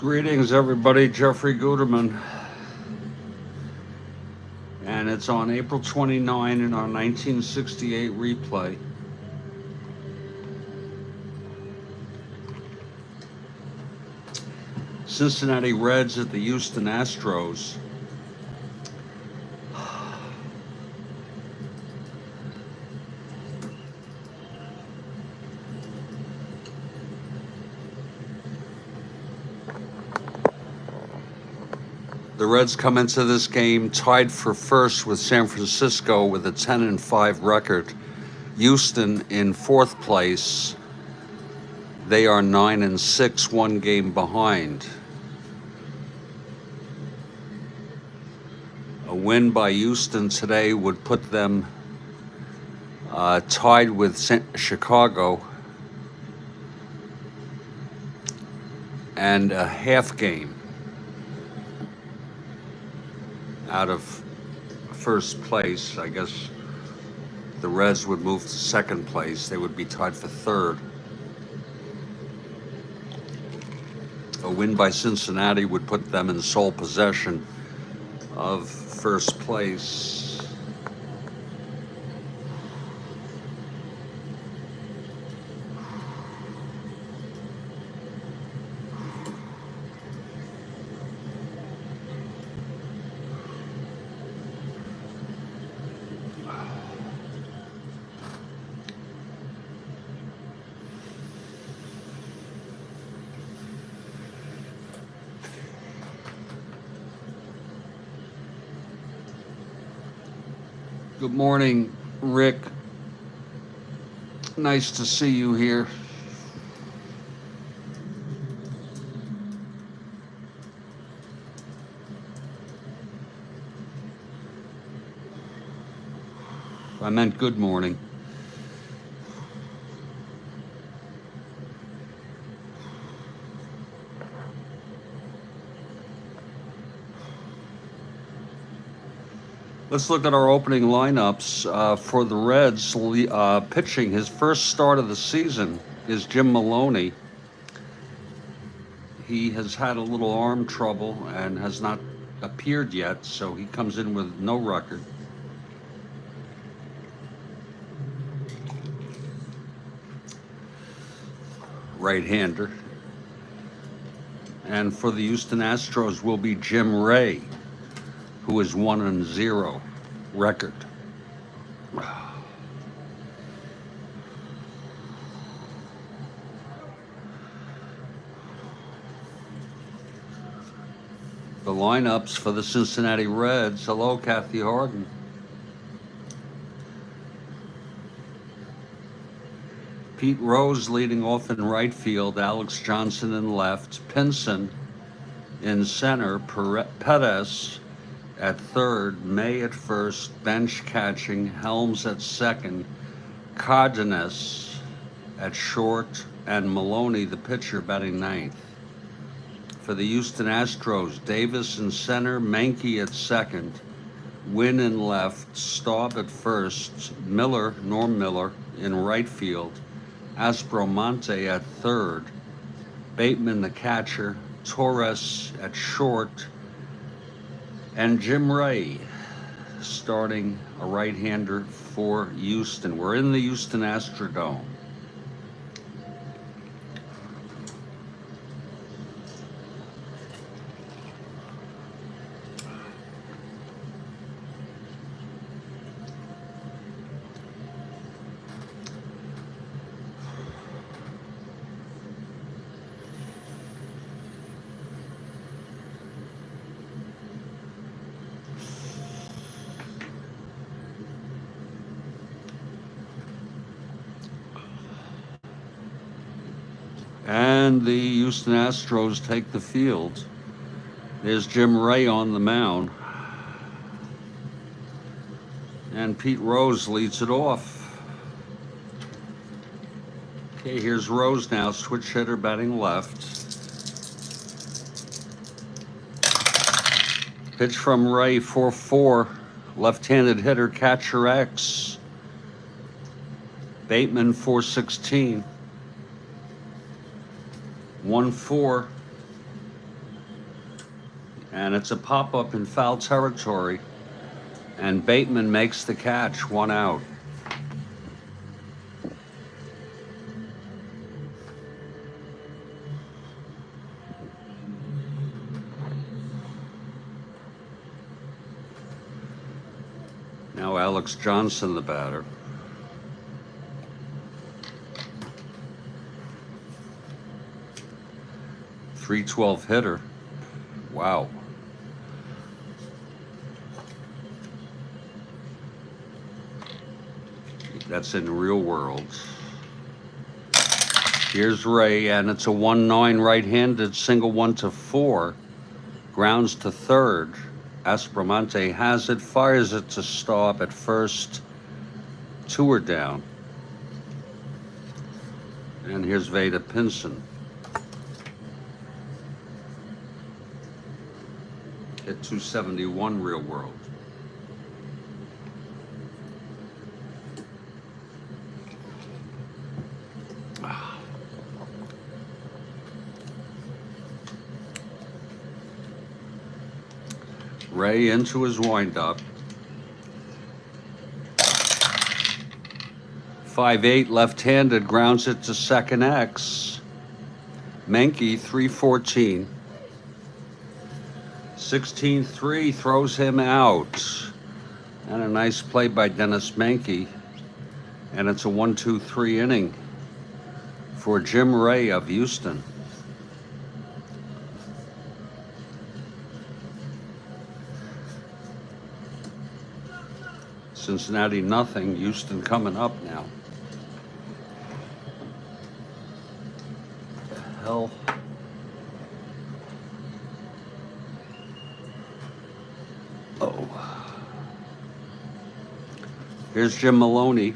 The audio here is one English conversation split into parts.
Greetings, everybody. Jeffrey Guterman. it's on April 29 in our 1968 replay. Cincinnati Reds at the Houston Astros. The Reds come into this game tied for first with San Francisco with a 10-5 record. Houston in fourth place. They are 9-6, one game behind. A win by Houston today would put them tied with Chicago and a half game out of first place. I guess the Reds would move to second place. They would be tied for third. A win by Cincinnati would put them in sole possession of first place. Good morning, Rick. Nice to see you here. I meant good morning. Let's look at our opening lineups for the Reds. Pitching his first start of the season is Jim Maloney. He has had a little arm trouble and has not appeared yet, so he comes in with no record. Right-hander. And for the Houston Astros will be Jim Ray, who is 1-0 record. The lineups for the Cincinnati Reds. Hello, Kathy Harden. Pete Rose leading off in right field, Alex Johnson in left, Pinson in center, Perez at third, May at first, bench catching, Helms at second, Cardenas at short, and Maloney, the pitcher, batting ninth. For the Houston Astros, Davis in center, Menke at second, Wynn in left, Staub at first, Norm Miller in right field, Aspromonte at third, Bateman the catcher, Torres at short, and Jim Ray starting a right-hander for Houston. We're in the Houston Astrodome. And the Houston Astros take the field. There's Jim Ray on the mound. And Pete Rose leads it off. Okay, here's Rose now, switch hitter batting left. Pitch from Ray, 4-4. Left-handed hitter, catcher X. Bateman, 4-16. 1-4, and it's a pop-up in foul territory. And Bateman makes the catch, 1 out. Now Alex Johnson, the batter. .312 hitter. Wow. That's in real world. Here's Ray, and it's a 1-9 right-handed single 1-4. Grounds to third. Aspromonte has it, fires it to Staub at first. 2 are down. And here's Veda Pinson. At 271 real world. Ray into his windup. 5-8 left-handed, grounds it to second X. Menke 314. 16-3 throws him out. And a nice play by Dennis Menke. And it's a 1-2-3 inning for Jim Ray of Houston. Cincinnati nothing, Houston coming up now. What the hell? Oh. Here's Jim Maloney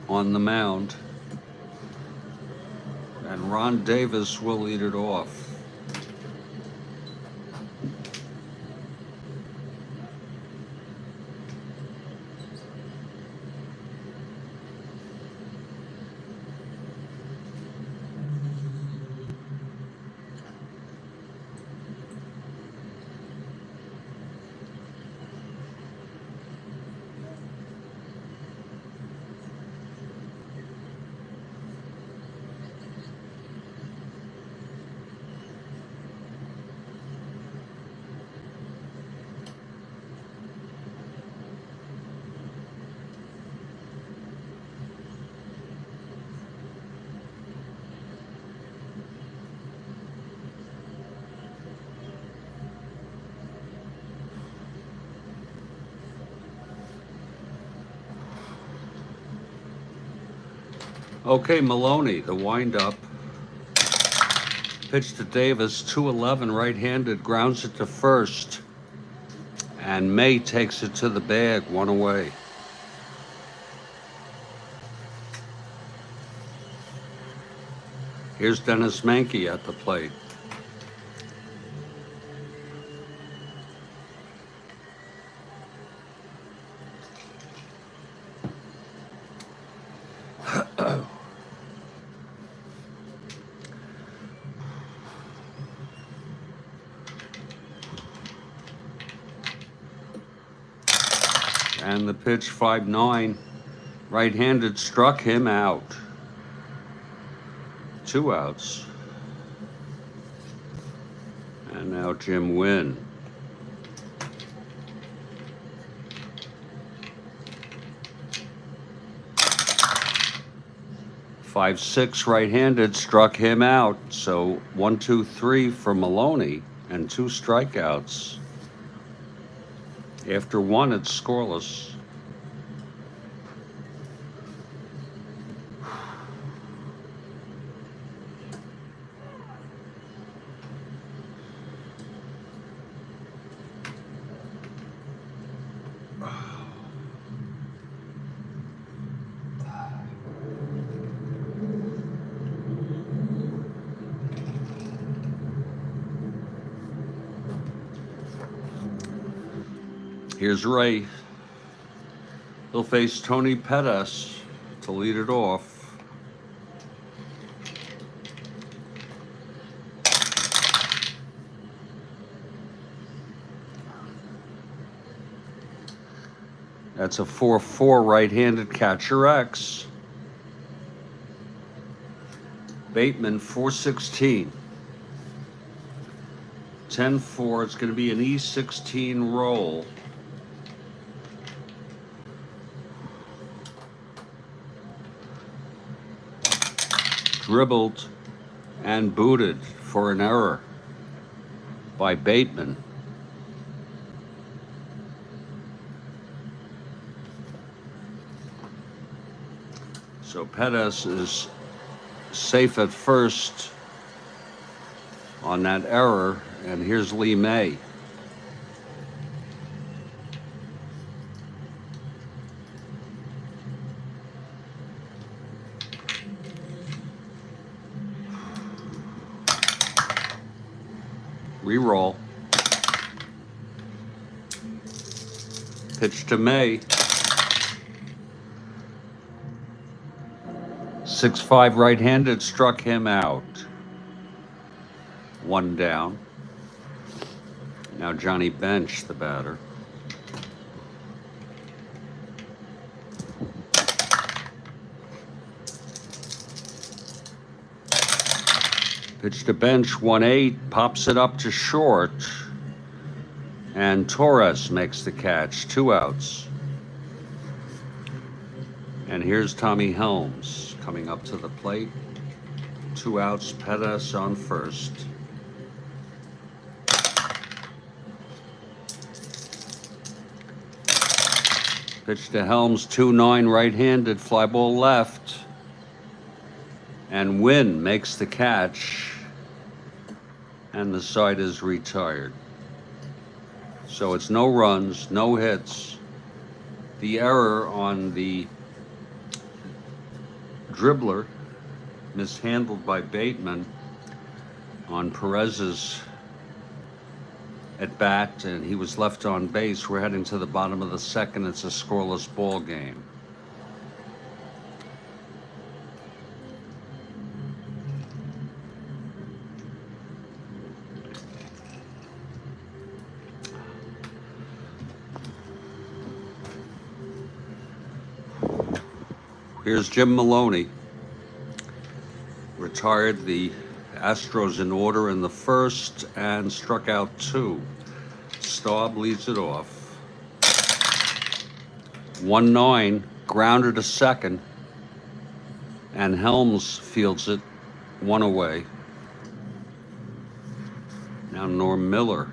on the mound. And Ron Davis will lead it off. Okay, Maloney, the windup. Pitch to Davis, 2-11, right-handed, grounds it to first. And May takes it to the bag, 1 away. Here's Dennis Menke at the plate. And the pitch, 5-9, right-handed, struck him out. 2 outs. And now Jim Wynn. .56 right-handed, struck him out. So 1-2-3 for Maloney and 2 strikeouts. After 1, it's scoreless. Here's Ray. He'll face Tony Pettis to lead it off. That's a 4-4 right-handed catcher X. Bateman, 416. 10-4. It's going to be an E16 roll. Dribbled and booted for an error by Bateman. So Pettis is safe at first on that error, and here's Lee May. Reroll. Pitch to May. 6-5 right-handed, struck him out. 1 down. Now Johnny Bench, the batter. Pitch to Bench, 1-8, pops it up to short. And Torres makes the catch, 2 outs. And here's Tommy Helms coming up to the plate. 2 outs, Pettis on first. Pitch to Helms, 2-9 right-handed, fly ball left. And Wynn makes the catch. And the side is retired. So it's no runs, no hits. The error on the dribbler, mishandled by Bateman on Perez's at bat, and he was left on base. We're heading to the bottom of the second. It's a scoreless ball game. Here's Jim Maloney. Retired the Astros in order in the first and struck out 2. Staub leads it off. 1-9, grounded to second, and Helms fields it 1 away. Now Norm Miller.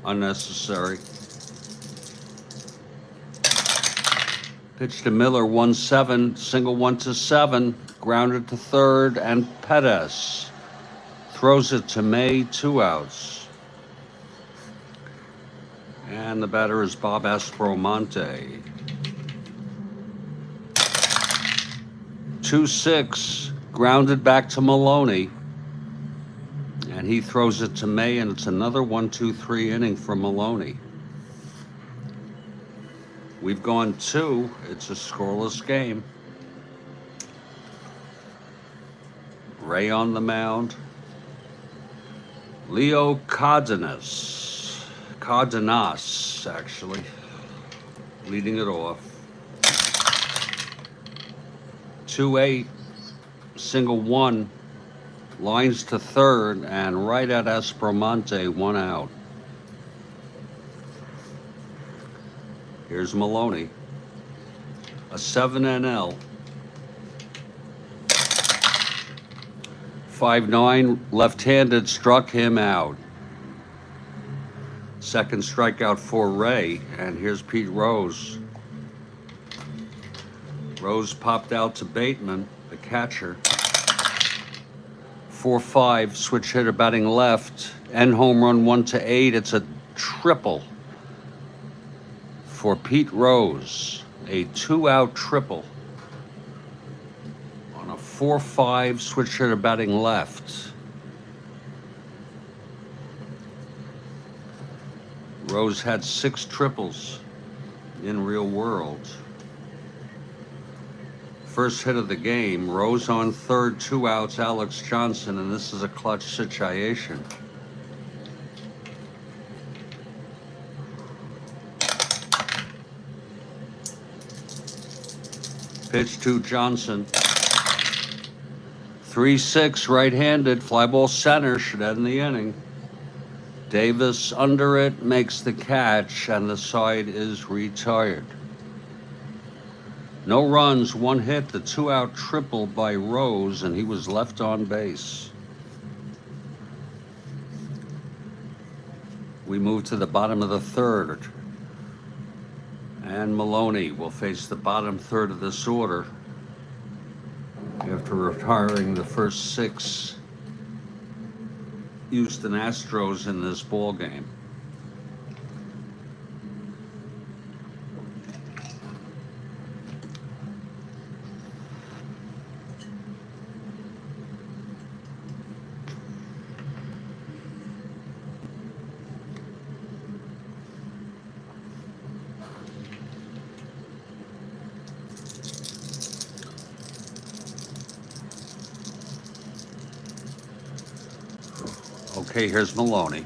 Unnecessary. Pitch to Miller, 1-7, single 1-7, grounded to third, and Pettis throws it to May, 2 outs. And the batter is Bob Aspromonte. 2-6, grounded back to Maloney. And he throws it to May, and it's another 1-2-3 inning for Maloney. We've gone 2. It's a scoreless game. Ray on the mound. Leo Cardenas, actually, leading it off. 2-8, single 1. Lines to third, and right at Aspromonte, 1 out. Here's Maloney. A 7 NL. 5-9, left-handed, struck him out. Second strikeout for Ray, and here's Pete Rose. Rose popped out to Bateman, the catcher. 4-5, switch hitter batting left, and home run 1-8. It's a triple for Pete Rose, a 2-out triple on a 4-5 switch hitter batting left. Rose had 6 triples in real world. First hit of the game. Rose on third, 2 outs, Alex Johnson, and this is a clutch situation. Pitch to Johnson. 3-6 right-handed, fly ball center, should end the inning. Davis under it, makes the catch, and the side is retired. No runs, 1 hit, the 2-out triple by Rose, and he was left on base. We move to the bottom of the third. And Maloney will face the bottom third of this order after retiring the first 6 Houston Astros in this ball game. Okay, here's Maloney.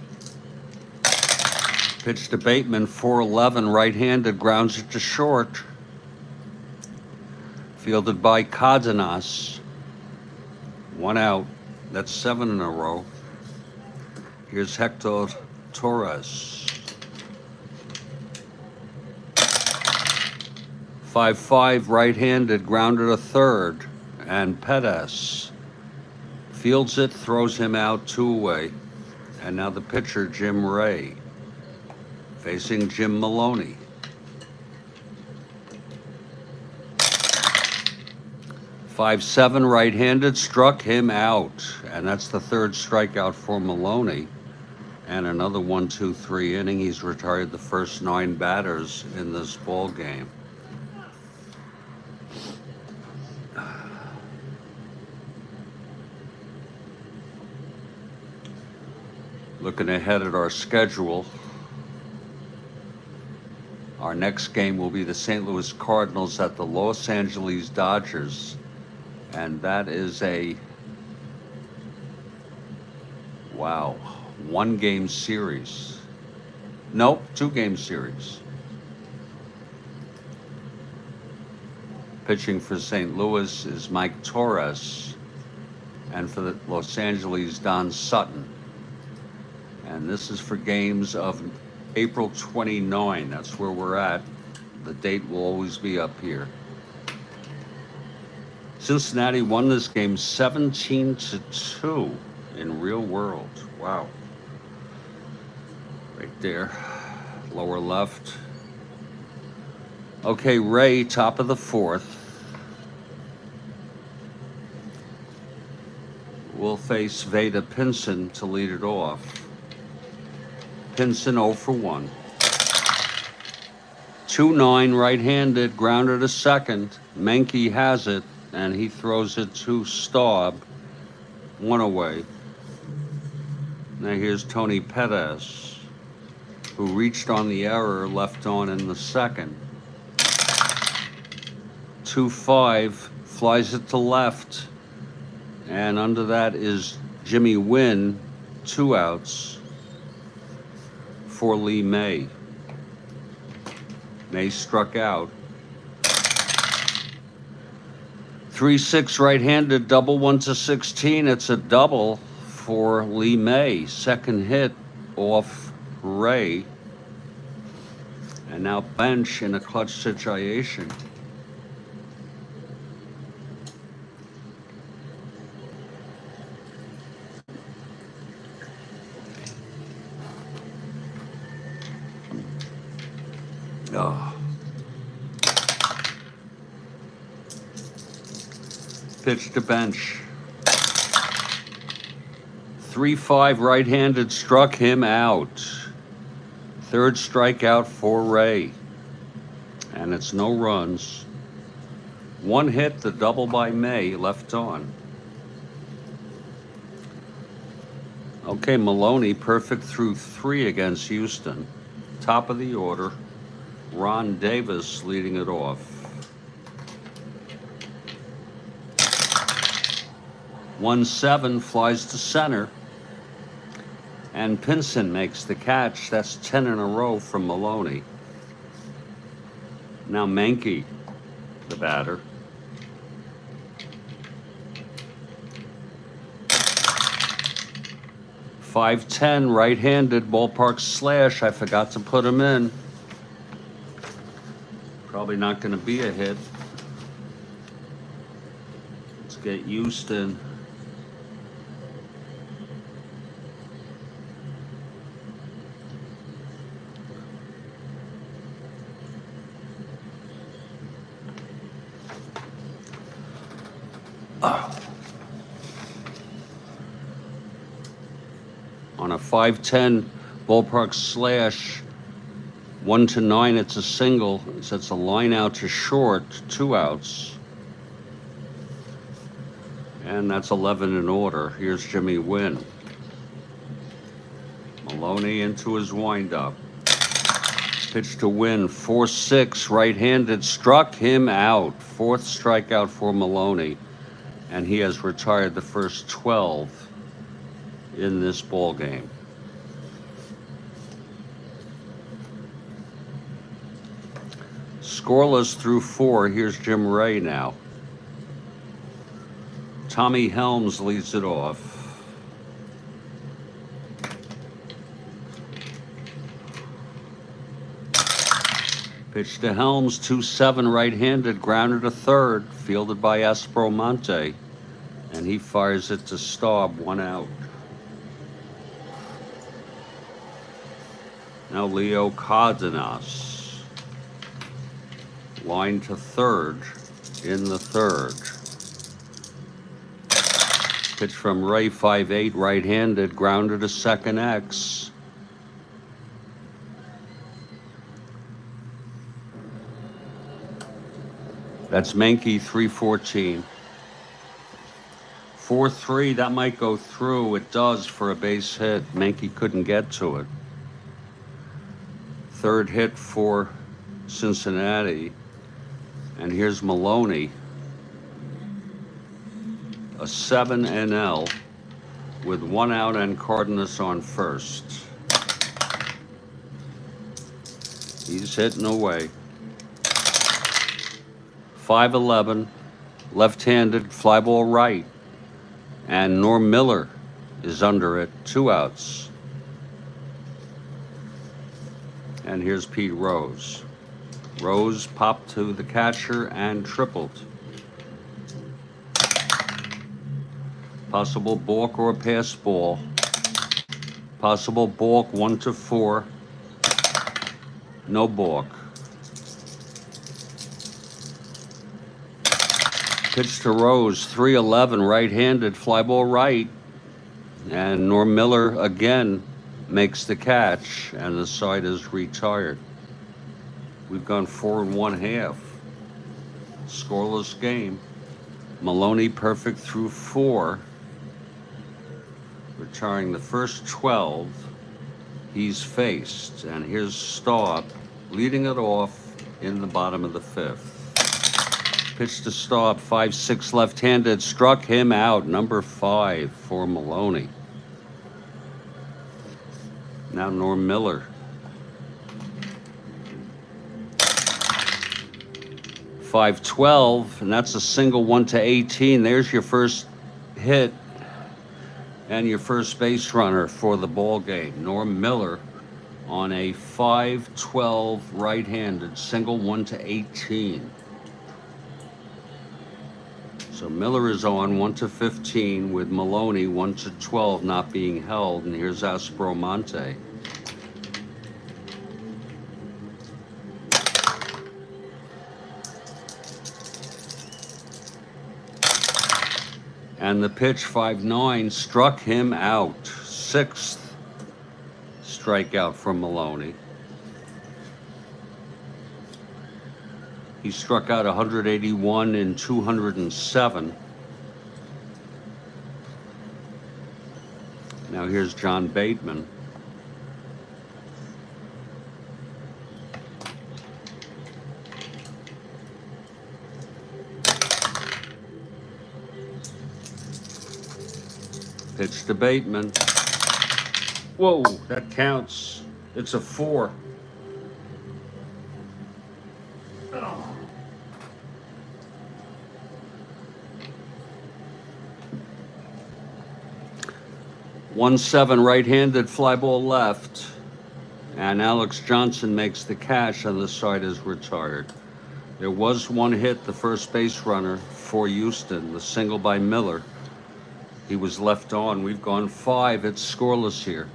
Pitch to Bateman, 4-11, right-handed, grounds it to short. Fielded by Cardenas. 1 out. That's 7 in a row. Here's Hector Torres. 5-5, right-handed, grounded a third. And Pettis fields it, throws him out, 2 away. And now the pitcher, Jim Ray, facing Jim Maloney. 5-7, right-handed, struck him out. And that's the 3rd strikeout for Maloney. And another 1-2-3 inning. He's retired the first 9 batters in this ball game. Looking ahead at our schedule, our next game will be the St. Louis Cardinals at the Los Angeles Dodgers, and that is a, wow, 1-game series. Nope, 2-game series. Pitching for St. Louis is Mike Torres, and for the Los Angeles, Don Sutton. And this is for games of April 29. That's where we're at. The date will always be up here. Cincinnati won this game 17-2 in real world. Wow. Right there, lower left. Okay, Ray, top of the 4th. Will face Veda Pinson to lead it off. Pinson 0 for 1. 2-9, right-handed, grounded to second. Menke has it, and he throws it to Staub. 1 away. Now here's Tony Pettis, who reached on the error, left on in the second. 2-5, flies it to left. And under that is Jimmy Wynn, 2 outs. For Lee May. May struck out. 3-6 right-handed, double 1-16. It's a double for Lee May. Second hit off Ray. And now bench in a clutch situation. Oh. Pitch to bench. 3-5 right-handed, struck him out. 3rd strikeout for Ray. And it's no runs. 1 hit, the double by May, left on. Okay, Maloney, perfect through 3 against Houston. Top of the order. Ron Davis leading it off. 1-7 flies to center. And Pinson makes the catch. That's 10 in a row from Maloney. Now Menke, the batter. .510 right-handed ballpark slash. I forgot to put him in. Probably not going to be a hit. Let's get Houston. On a .510 ballpark slash, 1-9, it's a single. So it's a line out to short, 2 outs. And that's 11 in order. Here's Jimmy Wynn. Maloney into his windup. Pitch to Wynn, 4-6, right-handed, struck him out. 4th strikeout for Maloney. And he has retired the first 12 in this ball game. Scoreless through 4. Here's Jim Ray now. Tommy Helms leads it off. Pitch to Helms, 2-7 right-handed, grounded to third, fielded by Strat-O-Matic, and he fires it to Staub, 1 out. Now Leo Cardenas, line to third in the third. Pitch from Ray, 5-8 right-handed, grounded to second X. That's Menke, 3-14. 4-3, that might go through. It does for a base hit. Menke couldn't get to it. Third hit for Cincinnati. And here's Maloney. A 7 NL with 1 out and Cardenas on first. He's hitting away. 5-11, left-handed, fly ball right. And Norm Miller is under it, 2 outs. And here's Pete Rose. Rose popped to the catcher and tripled. Possible balk or a pass ball. Possible balk, 1-4. No balk. Pitch to Rose, 3-11, right-handed, fly ball right. And Norm Miller again makes the catch, and the side is retired. We've gone 4 1/2. Scoreless game. Maloney perfect through 4. Retiring the first 12 he's faced. And here's Staub leading it off in the bottom of the 5th. Pitch to Staub, 5-6 left-handed, struck him out, number 5 for Maloney. Now Norm Miller. 5-12, and that's a single, 1-18. There's your first hit and your first base runner for the ball game. Norm Miller on a 5-12 right-handed single, 1-18. So Miller is on 1-15 with Maloney 1-12 not being held, and here's Strat-O-Matic. And the pitch, 5-9, struck him out. 6th strikeout from Maloney. He struck out 181 in 207. Now here's John Bateman. Pitch to Bateman. Whoa, that counts. It's a 4. Oh. 1-7 right-handed fly ball left. And Alex Johnson makes the cash on the side is retired. There was one hit, the first base runner for Houston, the single by Miller. He was left on. We've gone 5. It's scoreless here.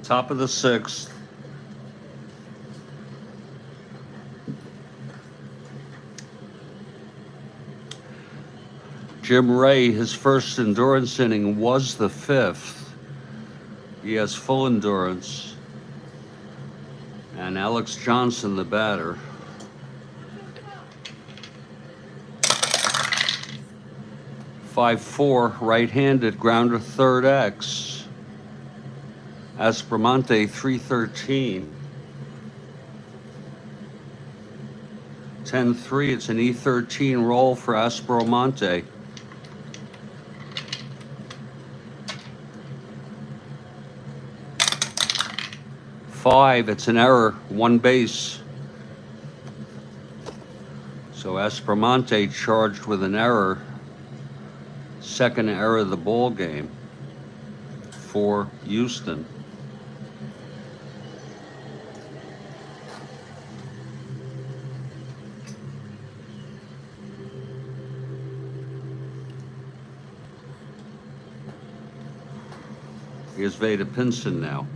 Top of the 6th. Jim Ray, his first endurance inning was the 5th. He has full endurance. And Alex Johnson, the batter. .54 right-handed grounder, third X. Aspromonte 313. 10-3. It's an E13 roll for Aspromonte. Five. It's an error. One base. So Aspromonte charged with an error. Second error of the ball game for Houston. Here's Veda Pinson now.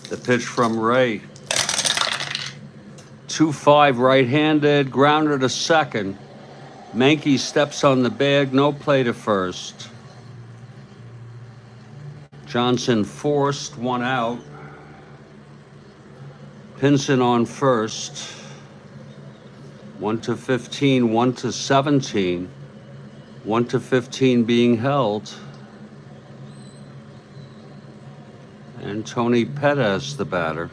The pitch from Ray. 2-5 right-handed, grounder to second. Mankey steps on the bag, no play to first. Johnson forced, one out. Pinson on first. 1-15, 1-17. 1-15 being held. And Tony Pettis, the batter.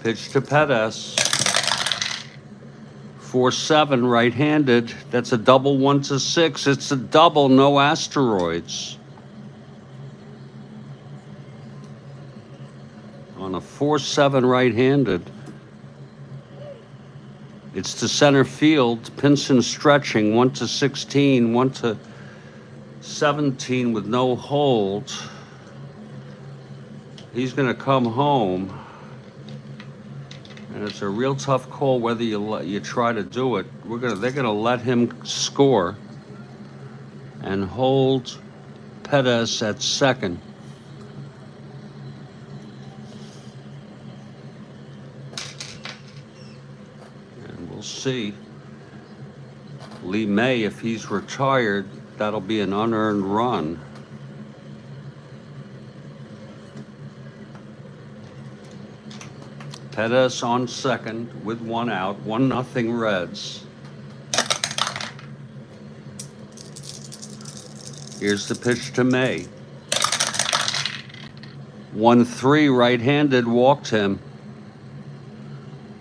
Pitch to Pettis. 4-7 right-handed. That's a double 1-6. It's a double, no asteroids. On a 4-7 right-handed. It's to center field. Pinson stretching, 1-16, 1-17 with no hold. He's going to come home. And it's a real tough call whether you try to do it. They're gonna let him score and hold Pettis at second. And we'll see. Lee May, if he's retired, that'll be an unearned run. Pettis on second with 1 out, 1-0 Reds. Here's the pitch to May. 1-3 right-handed, walked him.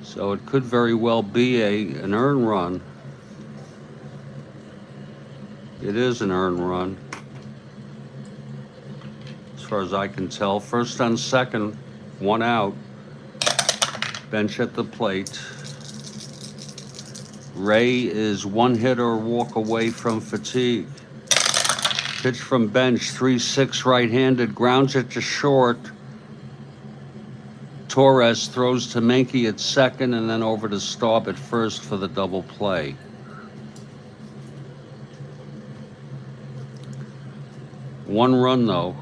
So it could very well be an earned run. It is an earned run, as far as I can tell. First on second, 1 out. Bench at the plate. Ray is 1 hit or walk away from fatigue. Pitch from bench, 3-6 right-handed, grounds it to short. Torres throws to Menke at second and then over to Staub at first for the double play. One run though,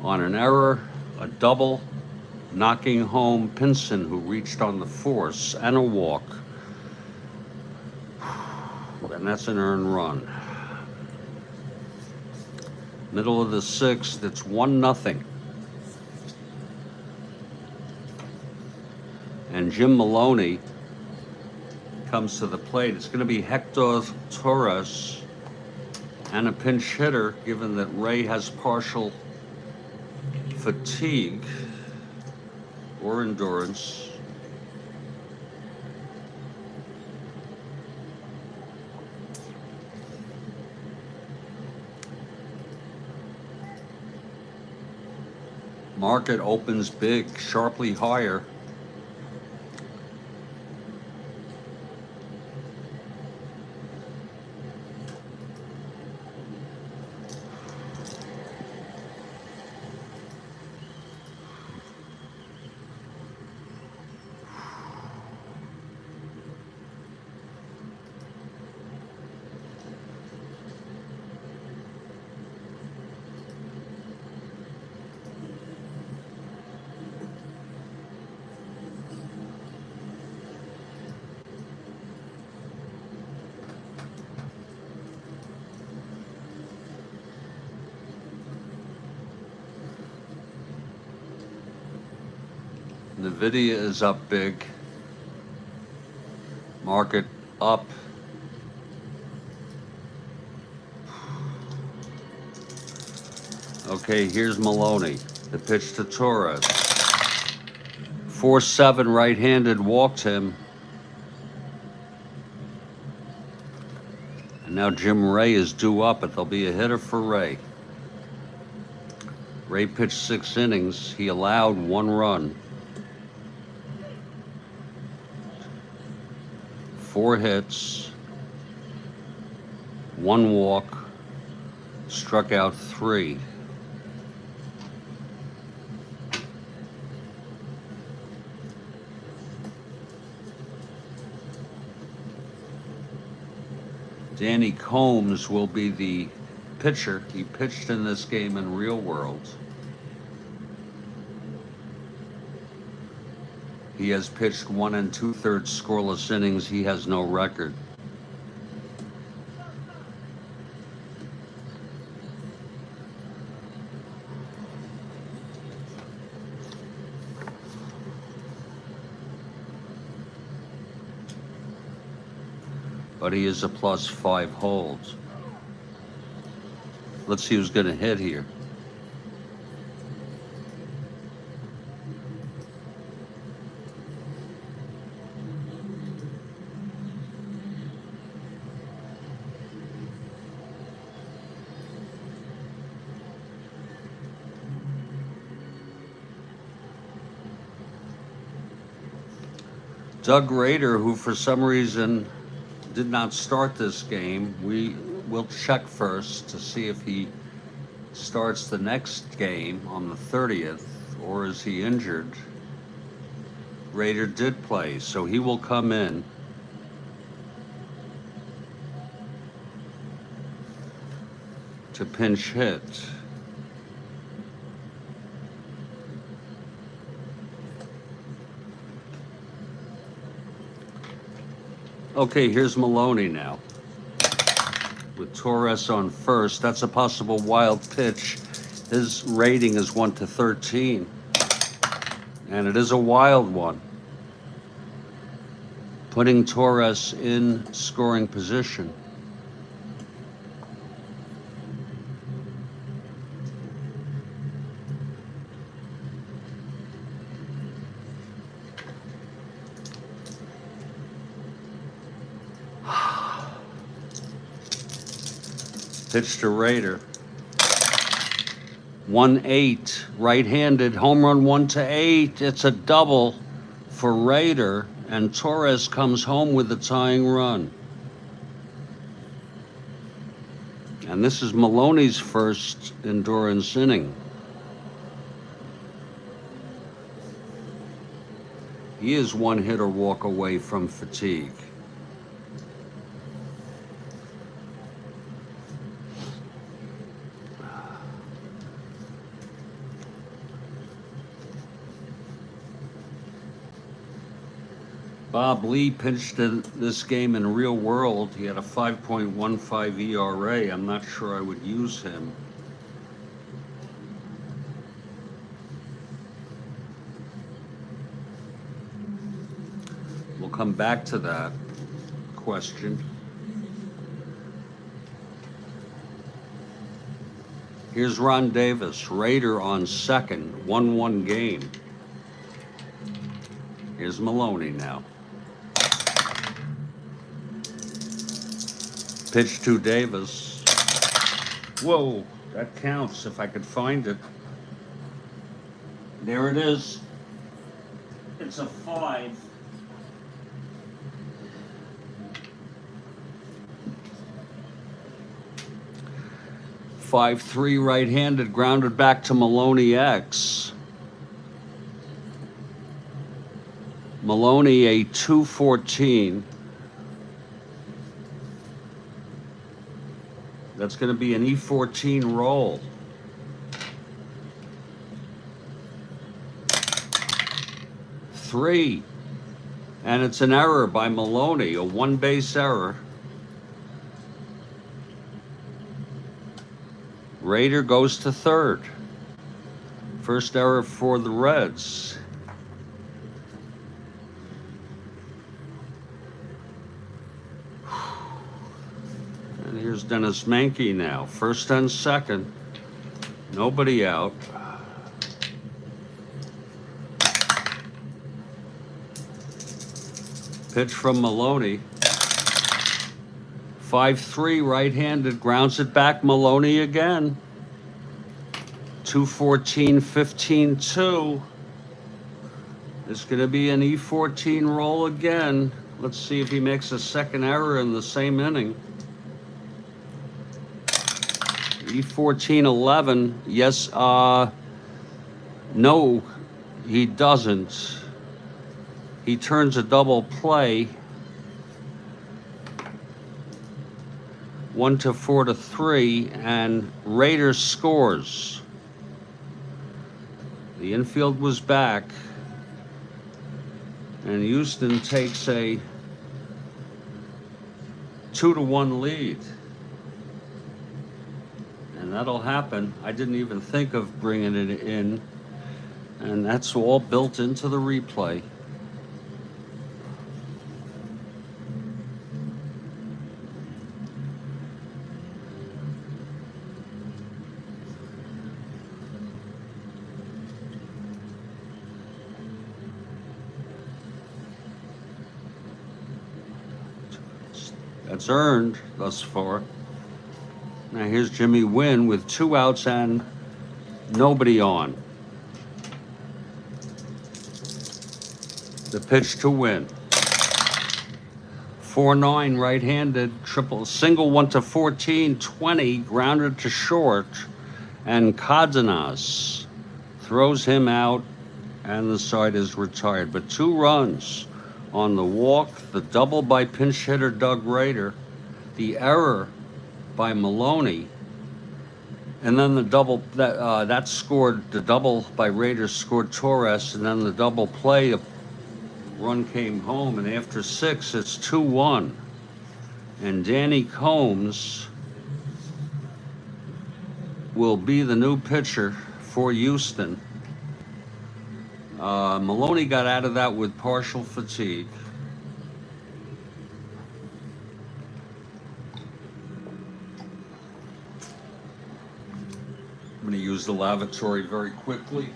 on an error, a double, knocking home Pinson, who reached on the force, and a walk. And that's an earned run. Middle of the 6th, it's 1-0. And Jim Maloney comes to the plate. It's going to be Hector Torres and a pinch hitter, given that Ray has partial fatigue or endurance. Market opens big, sharply higher. Nvidia is up big. Market up. Okay, here's Maloney. The pitch to Torres. 4-7 right-handed, walked him. And now Jim Ray is due up, but there'll be a hitter for Ray. Ray pitched 6 innings. He allowed 1 run. 4 hits, 1 walk, struck out 3. Danny Combs will be the pitcher. He pitched in this game in real world. He has pitched 1 2/3 scoreless innings. He has no record. But he is a +5 hold. Let's see who's going to hit here. Doug Rader, who for some reason did not start this game, we will check first to see if he starts the next game on the 30th, or is he injured? Rader did play, so he will come in. To pinch hit. Okay, here's Maloney now. With Torres on first. That's a possible wild pitch. His rating is 1-13. And it is a wild one. Putting Torres in scoring position. Pitch to Rader. 1-8, right-handed, home run 1-8. It's a double for Rader, and Torres comes home with the tying run. And this is Maloney's first endurance inning. He is one hit or walk away from fatigue. Bob Lee pitched in this game in real world. He had a 5.15 ERA. I'm not sure I would use him. We'll come back to that question. Here's Ron Davis, Rader on second, 1-1 game. Here's Maloney now. Pitch to Davis. Whoa, that counts if I could find it. There it is. It's a 5. Five-three right-handed, grounded back to Maloney X. Maloney a 214. That's going to be an E14 roll. Three. And it's an error by Maloney, a one-base error. Rader goes to third. First error for the Reds. And here's Dennis Mankey now. First and second. Nobody out. Pitch from Maloney. 5-3 right-handed, grounds it back. Maloney again. 214, 15-2. It's going to be an E14 roll again. Let's see if he makes a second error in the same inning. E14, 11. Yes, no, he doesn't. He turns a double play. 1-4-3, and Raiders scores. The infield was back, and Houston takes a 2-1 lead. And that'll happen. I didn't even think of bringing it in, and that's all built into the replay. That's earned thus far. Now here's Jimmy Wynn with 2 outs and nobody on. The pitch to Wynn. 4-9 right-handed, single went to 14, 20, grounded to short, and Cardenas throws him out, and the side is retired. But 2 runs on the walk, the double by pinch hitter Doug Rader, the error by Maloney, and then the double that scored, the double by Raiders scored Torres, and then the double play, a run came home, and after 6, it's 2-1. And Danny Combs will be the new pitcher for Houston. Maloney got out of that with partial fatigue. I'm going to use the lavatory very quickly.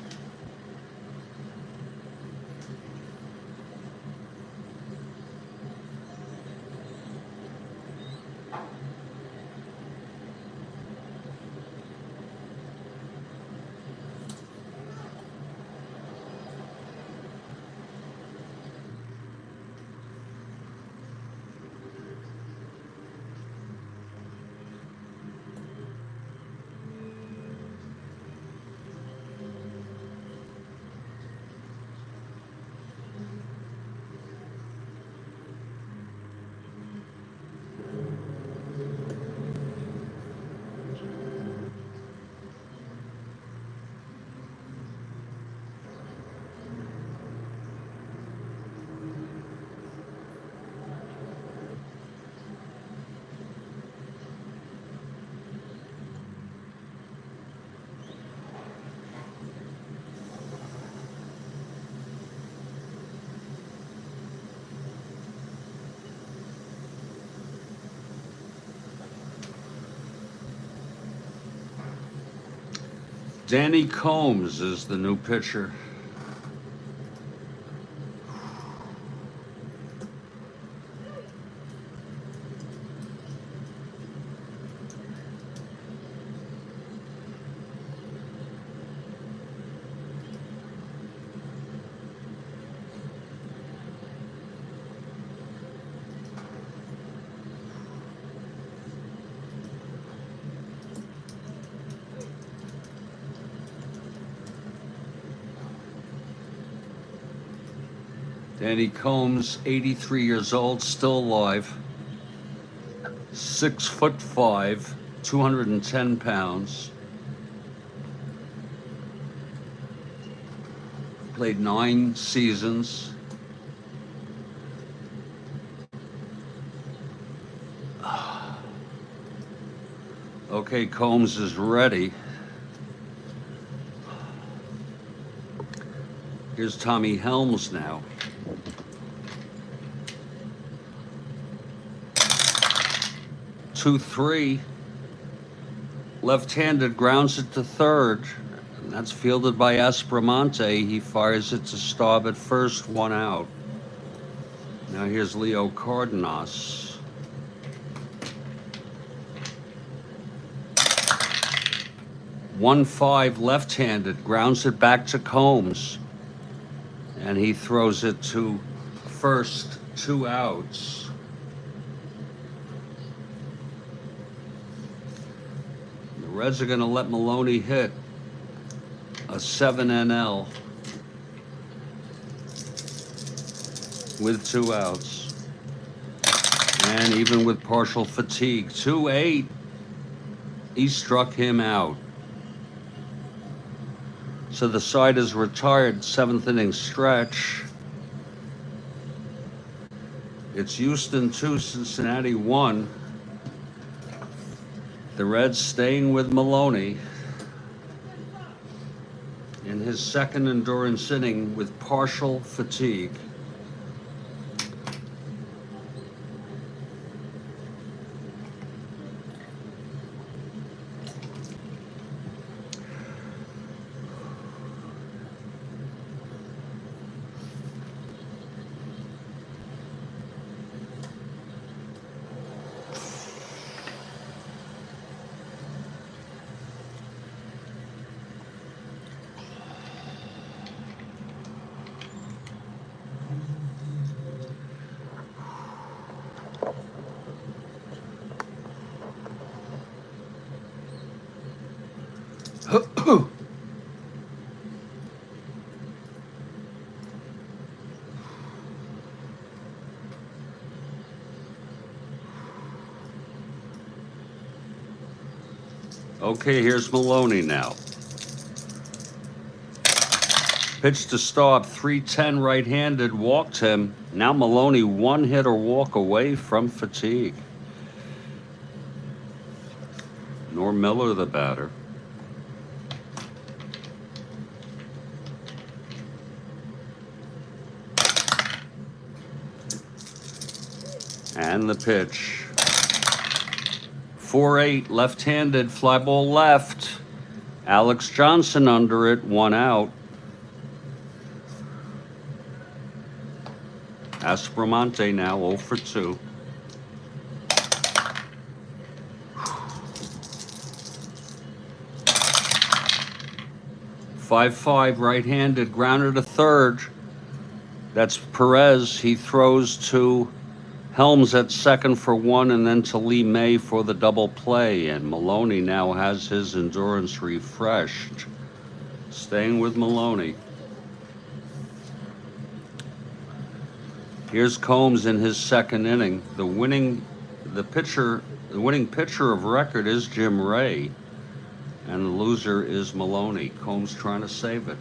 Danny Combs is the new pitcher. Danny Combs, 83 years old, still alive. 6'5", 210 pounds. Played 9 seasons. Okay, Combs is ready. Here's Tommy Helms now. Two, 3, left-handed, grounds it to third, and that's fielded by Aspromonte. He fires it to Staub at first, 1 out. Now here's Leo Cardenas. One, 5, left-handed, grounds it back to Combs, and he throws it to first, 2 outs. The Reds are going to let Maloney hit a 7 NL with 2 outs. And even with partial fatigue, 2-8, he struck him out. So the side is retired, 7th inning stretch. It's Houston 2, Cincinnati 1. The Reds staying with Maloney in his second endurance inning with partial fatigue. Okay, here's Maloney now. Pitch to Staub, 310 right-handed, walked him. Now Maloney one hit or walk away from fatigue. Norm Miller, the batter. And the pitch. 4-8, left-handed, fly ball left. Alex Johnson under it, 1 out. Aspromonte now 0 for 2. Five, right-handed, grounder to third. That's Perez. He throws to Helms at second for 1, and then to Lee May for the double play. And Maloney now has his endurance refreshed. Staying with Maloney. Here's Combs in his second inning. The winning pitcher of record is Jim Ray, and the loser is Maloney. Combs trying to save it.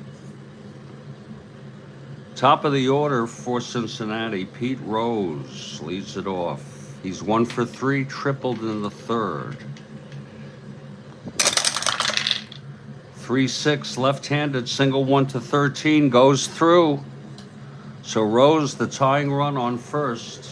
Top of the order for Cincinnati, Pete Rose leads it off. He's 1 for 3, tripled in the third. 3-6, left-handed, single 1 to 13, goes through. So Rose, the tying run on first.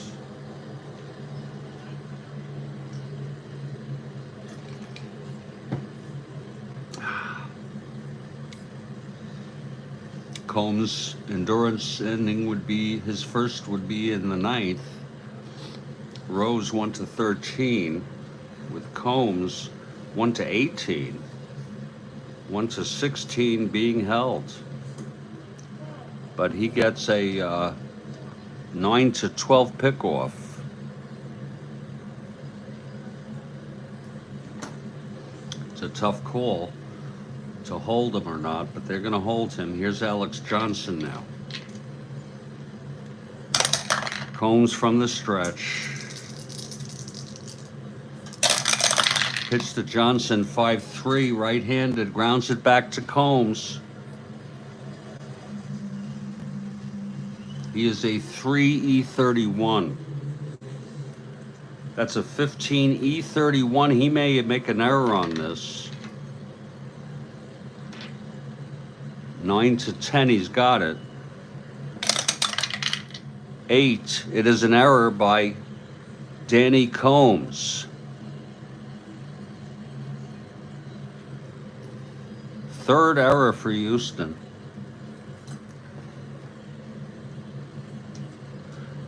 Combs' endurance inning would be, his first would be in the 9th. Rose 1 to 13, with Combs 1 to 18, 1 to 16 being held. But he gets a 9 to 12 pickoff. It's a tough call to hold him or not, but they're going to hold him. Here's Alex Johnson now. Combs from the stretch. Pitch to Johnson, 5-3, right-handed, grounds it back to Combs. He is a 3 E31. That's a 15 E31. He may make an error on this. 9 to 10, he's got it. 8, it is an error by Danny Combs. Third error for Houston.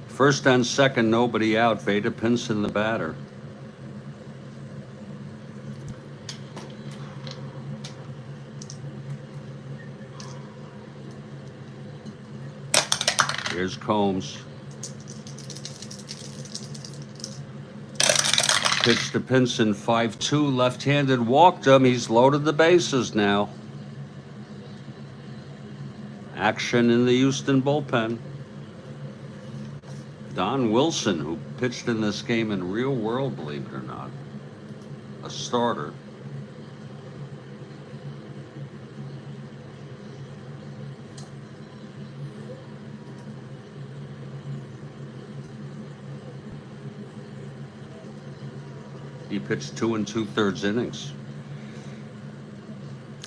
First and second, nobody out. Veda Pinson, the batter. Here's Combs. Pitch to Pinson, 5-2, left-handed, walked him. He's loaded the bases now. Action in the Houston bullpen. Don Wilson, who pitched in this game in real world, believe it or not, a starter. He pitched 2 2/3 innings.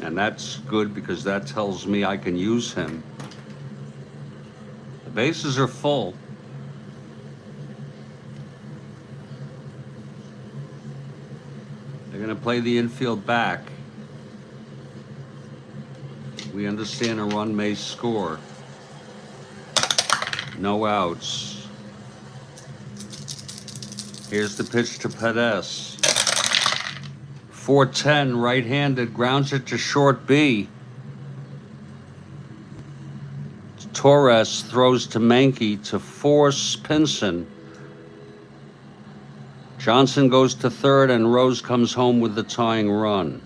And that's good because that tells me I can use him. The bases are full. They're going to play the infield back. We understand a run may score. No outs. Here's the pitch to Perez. 4-10, right-handed, grounds it to short B. Torres throws to Mankey to force Pinson. Johnson goes to third, and Rose comes home with the tying run.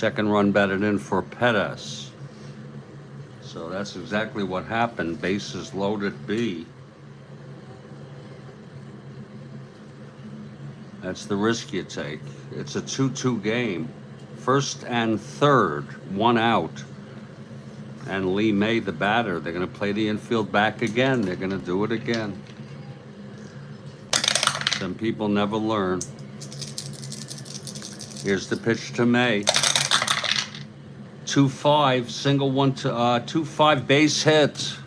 Second run batted in for Pettis. So that's exactly what happened. Bases loaded B. That's the risk you take. It's a 2-2 game. First and third, one out. And Lee May, the batter, they're going to play the infield back again. They're going to do it again. Some people never learn. Here's the pitch to May. 2-5, single 2-5 base hit.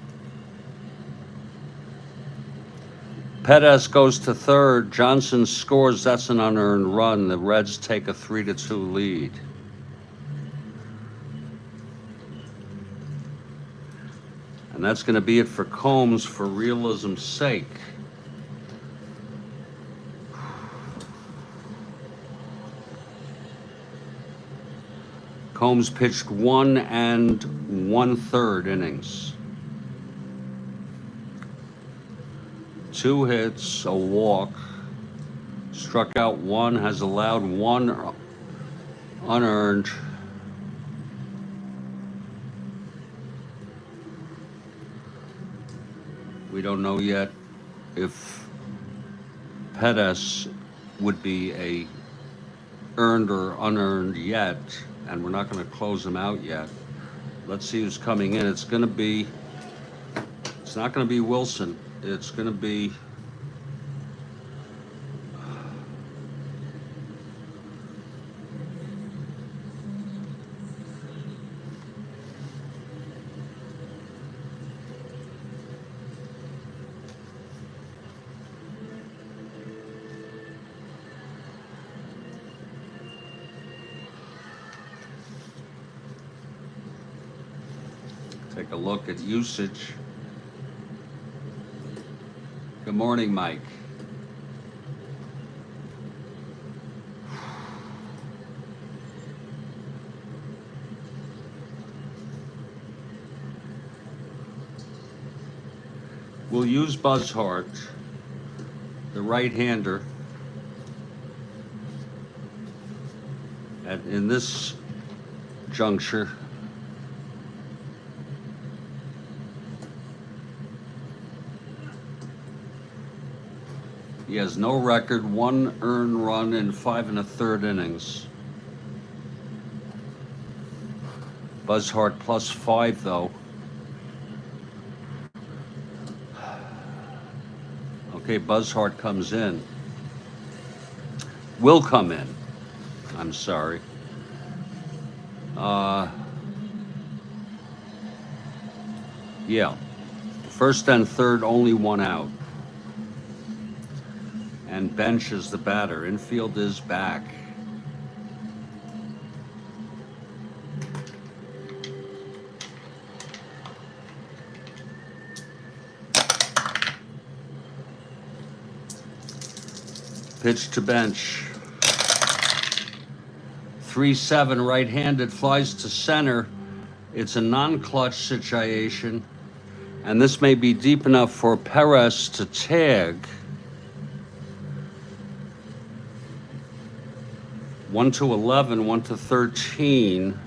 Pettis goes to third. Johnson scores. That's an unearned run. The Reds take a 3-2 lead. And that's going to be it for Combs for realism's sake. Combs pitched 1 1/3 innings. 2 hits, a walk, struck out 1, has allowed 1 unearned. We don't know yet if Pettis would be a earned or unearned yet, and we're not going to close him out yet. Let's see who's coming in. It's not going to be Wilson. It's going to be take a look at usage. Good morning, Mike. We'll use Buzzhart, the right-hander, in this juncture. He has no record, 1 earned run in 5 1/3 innings. Buzzhart +5 though. Okay, Buzzhart comes in. Will come in. I'm sorry. Yeah. First and third, only 1 out. And Bench is the batter. Infield is back. Pitch to Bench. 3-7 right-handed, flies to center. It's a non-clutch situation, and this may be deep enough for Perez to tag. 1-11, 1-13.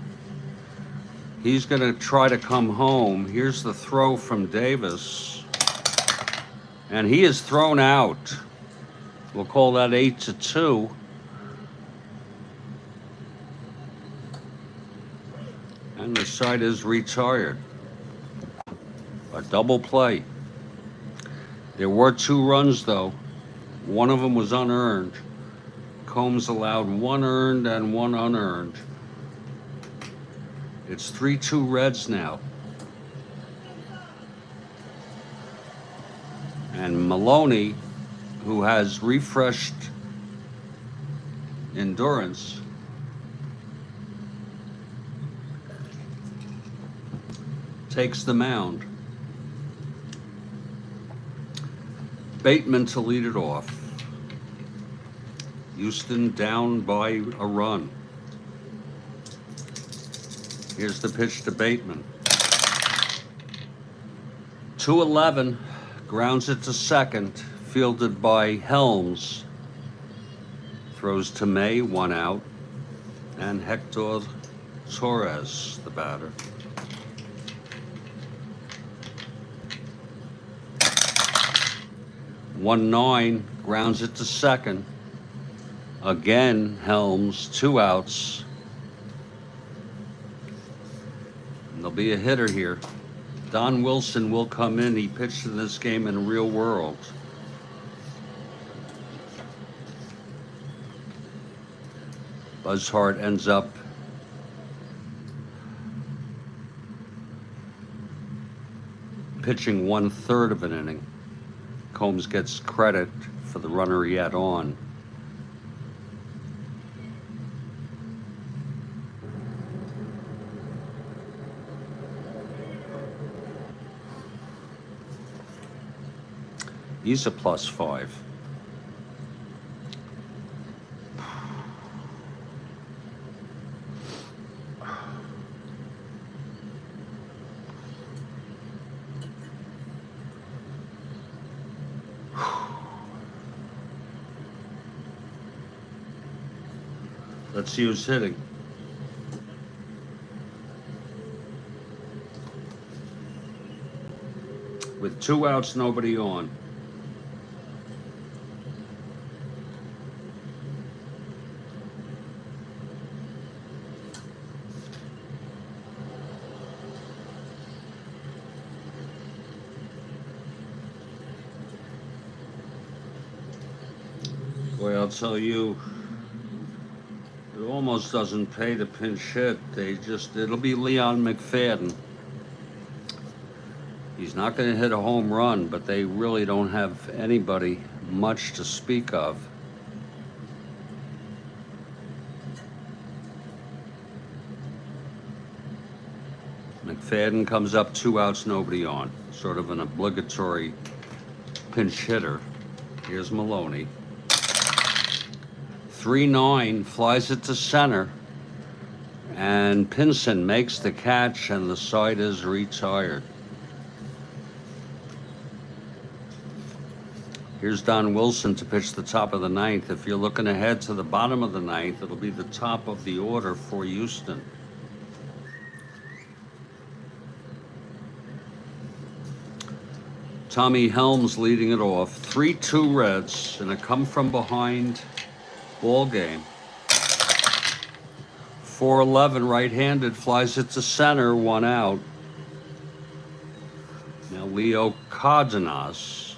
He's going to try to come home. Here's the throw from Davis. And he is thrown out. We'll call that 8-2. And the side is retired. A double play. There were 2 runs, though. One of them was unearned. Combs allowed 1 earned and 1 unearned. It's 3-2 Reds now. And Maloney, who has refreshed endurance, takes the mound. Bateman to lead it off. Houston down by a run. Here's the pitch to Bateman. 2-11, grounds it to second, fielded by Helms. Throws to May, 1 out. And Hector Torres, the batter. One nine, grounds it to second. Again, Helms, 2 outs. And there'll be a hitter here. Don Wilson will come in. He pitched in this game in real world. Buzz Hart ends up pitching 1/3 of an inning. Combs gets credit for the runner he had on. He's a +5. Let's see who's hitting. With 2 outs, nobody on. Boy, I'll tell you, it almost doesn't pay to pinch hit. It'll be Leon McFadden. He's not going to hit a home run, but they really don't have anybody much to speak of. McFadden comes up, 2 outs, nobody on. Sort of an obligatory pinch hitter. Here's Maloney. 3-9, flies it to center, and Pinson makes the catch, and the side is retired. Here's Don Wilson to pitch the top of the 9th. If you're looking ahead to the bottom of the 9th, it'll be the top of the order for Houston. Tommy Helms leading it off. 3-2 Reds, and a come-from-behind ball game. 4-11 right-handed, flies it to center, 1 out. Now Leo Cardenas.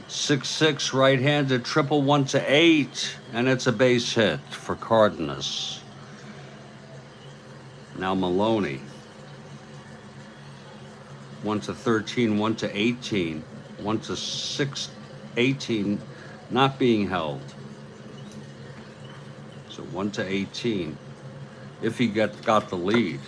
Six right-handed, triple 1-8, and it's a base hit for Cardenas. Now Maloney. 1-13, 1-18. 1-6, 18, not being held. So 1-18, if he got the lead.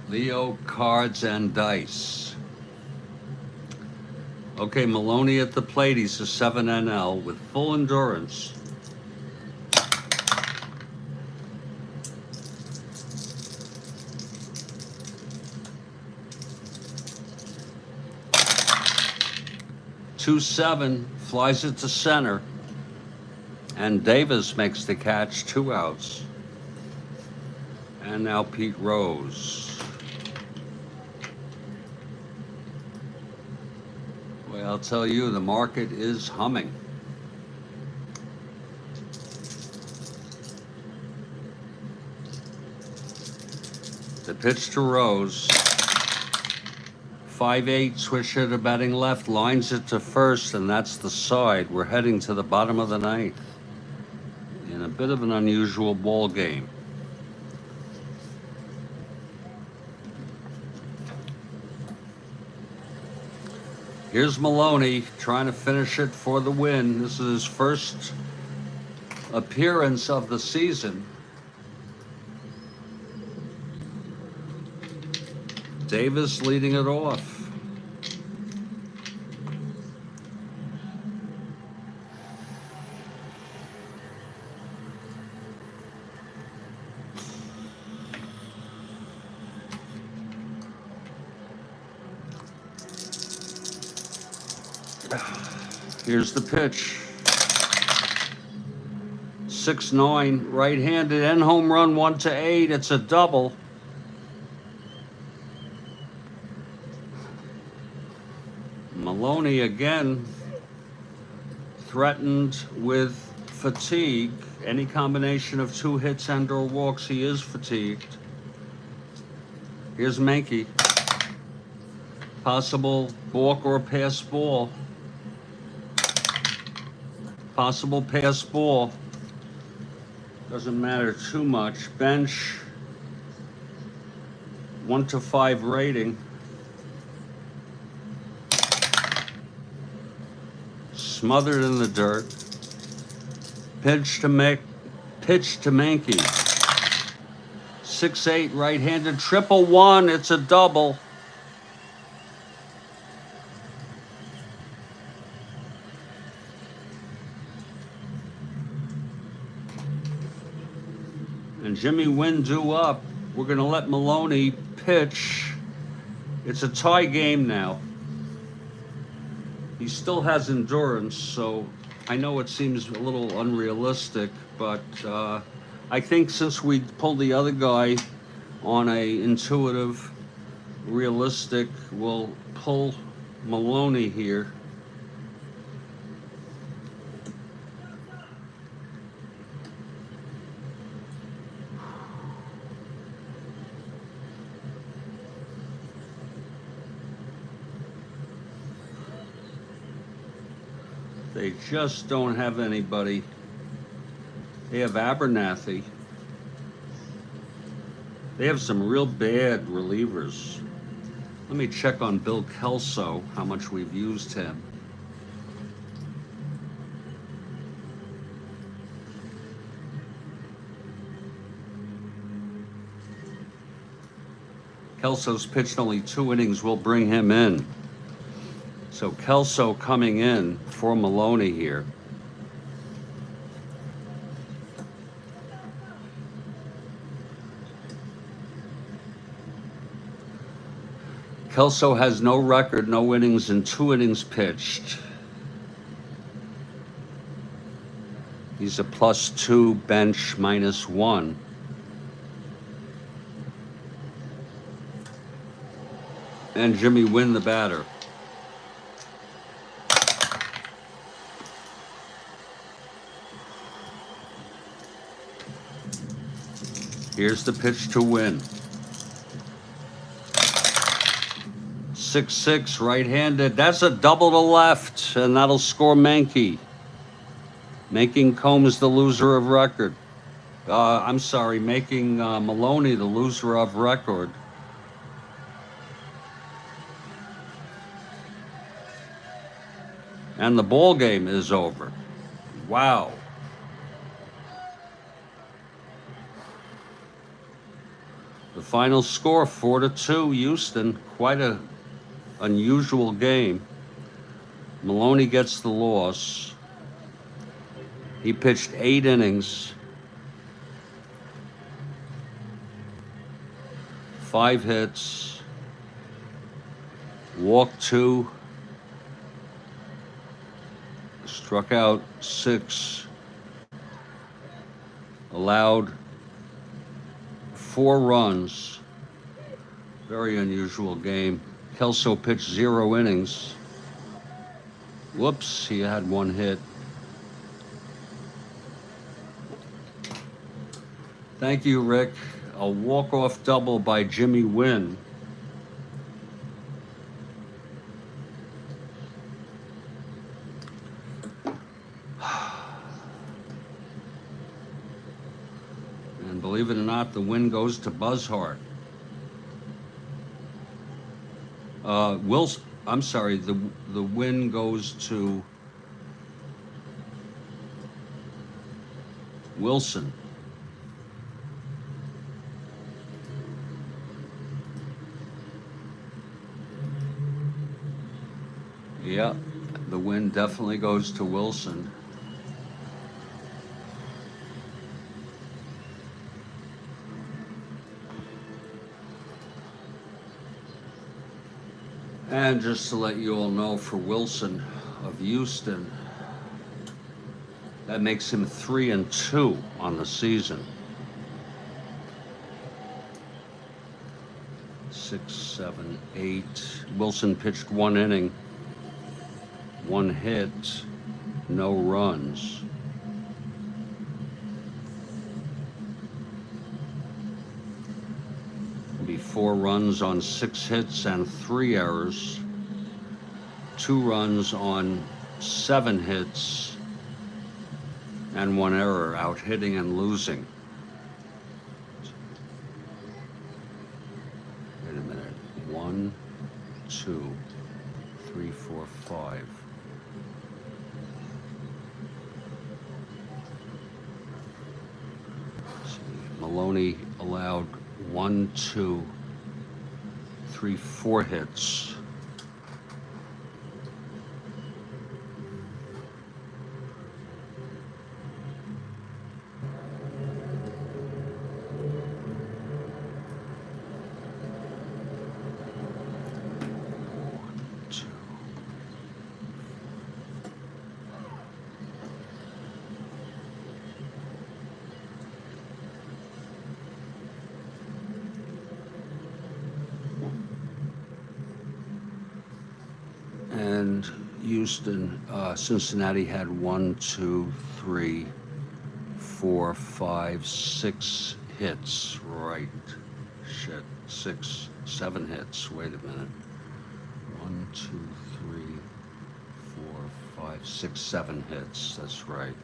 Leo, cards, and dice. Okay, Maloney at the plate. He's a 7 NL with full endurance. Two 7, flies it to center, and Davis makes the catch, 2 outs. And now Pete Rose. Well, I'll tell you, the market is humming. The pitch to Rose. 5-8, switch hitter batting left, lines it to first, and that's the side. We're heading to the bottom of the 9th in a bit of an unusual ball game. Here's Maloney trying to finish it for the win. This is his first appearance of the season. Davis leading it off. Here's the pitch. 6-9, right-handed, and home run, 1-8. It's a double. Maloney again threatened with fatigue. Any combination of 2 hits and or walks, he is fatigued. Here's Mankey. Possible balk or pass ball. Possible pass ball. Doesn't matter too much. Bench. 1-5 rating. Smothered in the dirt. Pitch to Mankey. 6-8, right-handed, 1-1. It's a double. And Jimmy Wynn due up. We're going to let Maloney pitch. It's a tie game now. He still has endurance, so I know it seems a little unrealistic, but I think since we pulled the other guy on a intuitive, realistic, we'll pull Maloney here. They just don't have anybody. They have Abernathy. They have some real bad relievers. Let me check on Bill Kelso, how much we've used him. Kelso's pitched only 2 innings. We'll bring him in. So Kelso coming in for Maloney here. Kelso has no record, no innings, and 2 innings pitched. He's a +2 bench, -1. And Jimmy Wynn, the batter. Here's the pitch to Wynn. 6-6, right-handed. That's a double to left, and that'll score Mankey, making Combs the loser of record. I'm sorry, making Maloney the loser of record. And the ball game is over. Wow. The final score, 4-2, Houston. Quite a unusual game. Maloney gets the loss. He pitched 8 innings, 5 hits, walked 2, struck out 6, allowed 4 runs. Very unusual game. Kelso pitched 0 innings. Whoops, he had 1 hit. Thank you, Rick. A walk-off double by Jimmy Wynn. And believe it or not, the win goes to Buzzhart. I'm sorry, the win goes to Wilson. Yeah, the win definitely goes to Wilson. And just to let you all know, for Wilson, of Houston. That makes him 3-2 on the season. 6, 7, 8. Wilson pitched 1 inning, 1 hit, no runs. It'll be 4 runs on 6 hits and 3 errors. 2 runs on 7 hits and 1 error, out hitting and losing. Wait a minute. 1, 2, 3, 4, 5. See, Maloney allowed 1, 2, 3, 4 hits. And Houston, Cincinnati had 1, 2, 3, 4, 5, 6 hits. Right. Shit. 6, 7 hits. Wait a minute. 1, 2, 3, 4, 5, 6, 7 hits. That's right.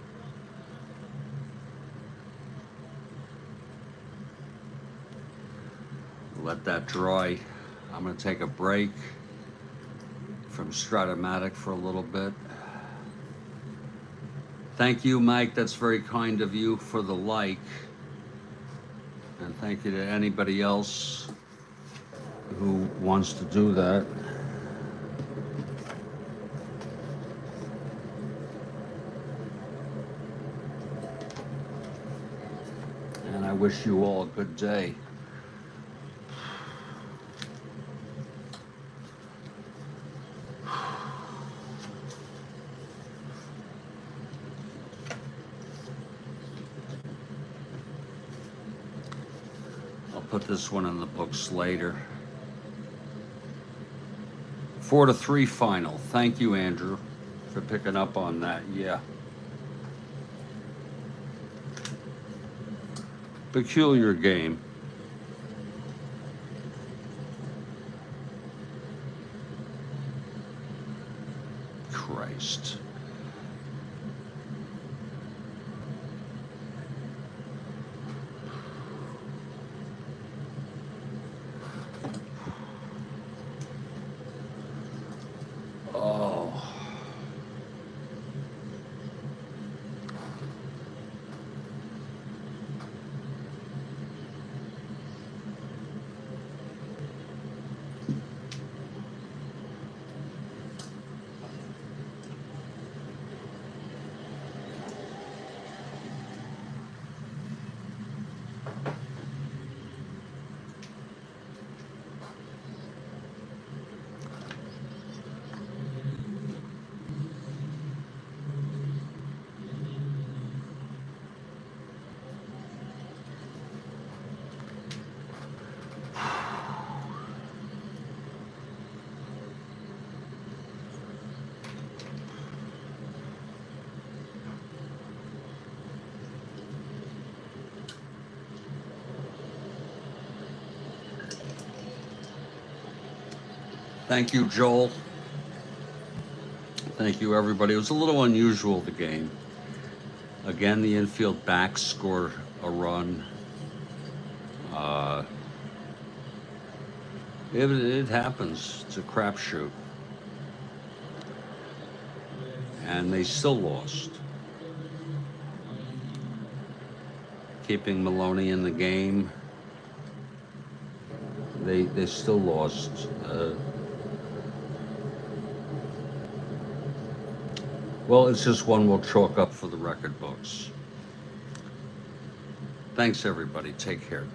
Let that dry. I'm going to take a break from Strat-O-Matic for a little bit. Thank you, Mike. That's very kind of you for the like. And thank you to anybody else who wants to do that. And I wish you all a good day. Put this one in the books later. 4-3 final. Thank you, Andrew, for picking up on that. Yeah. Peculiar game. Christ. Thank you, Joel. Thank you, everybody. It was a little unusual, the game. Again, the infield backs scored a run. It happens. It's a crapshoot. And they still lost. Keeping Maloney in the game. They still lost. Well, it's just one we'll chalk up for the record books. Thanks, everybody. Take care.